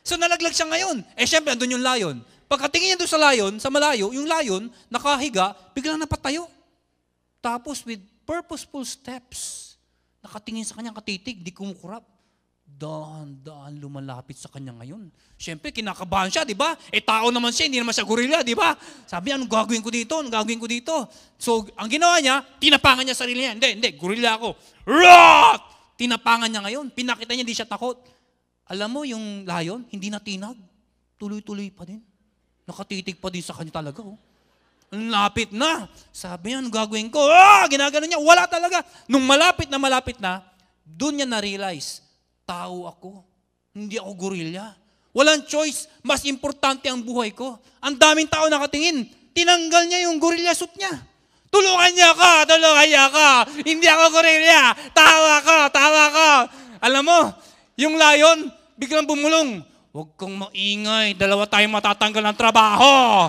So nalaglag siya ngayon. Syempre, andun yung lion. Pagkatingin niya doon sa lion, sa malayo, yung lion, nakahiga, biglang napatayo. Tapos with purposeful steps, nakatingin sa kanyang katitig, di kumukurap. Dahan-dahan lumalapit sa kanya ngayon. Siyempre, kinakabahan siya, di ba? Tao naman siya, hindi naman siya gorilla, di ba? Sabi niya, anong gagawin ko dito? Anong gagawin ko dito? So, ang ginawa niya, tinapangan niya sarili niya. Hindi, gorilla ako. Rock! Tinapangan niya ngayon. Pinakita niya, hindi siya takot. Alam mo, yung lion, hindi na tinag. Tuloy-tuloy pa din. Nakatitig pa din sa kanya talaga. Oh. Ang lapit na. Sabi niya, anong gagawin ko? Ginagano niya. Wala talaga. Nung malapit na, doon niya na-realize, tao ako. Hindi ako gorilla. Walang choice. Mas importante ang buhay ko. Ang daming tao nakatingin. Tinanggal niya yung gorilla suit niya. Tulungan niya ka. Hindi ako gorilla. Tawa ko. Alam mo, yung lion, biglang bumulong. Huwag kang maingay. Dalawa tayong matatanggal ng trabaho.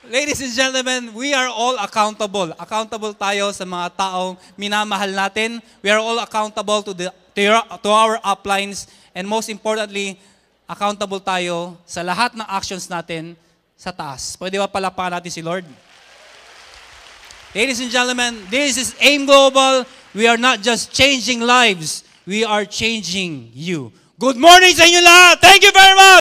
Ladies and gentlemen, we are all accountable. Accountable tayo sa mga taong minamahal natin. We are all accountable to our uplines. And most importantly, accountable tayo sa lahat ng actions natin sa taas. Pwede ba palakpakan natin si Lord? Ladies and gentlemen, this is AIM Global. We are not just changing lives. We are changing you. Good morning sa inyo lahat. Thank you very much!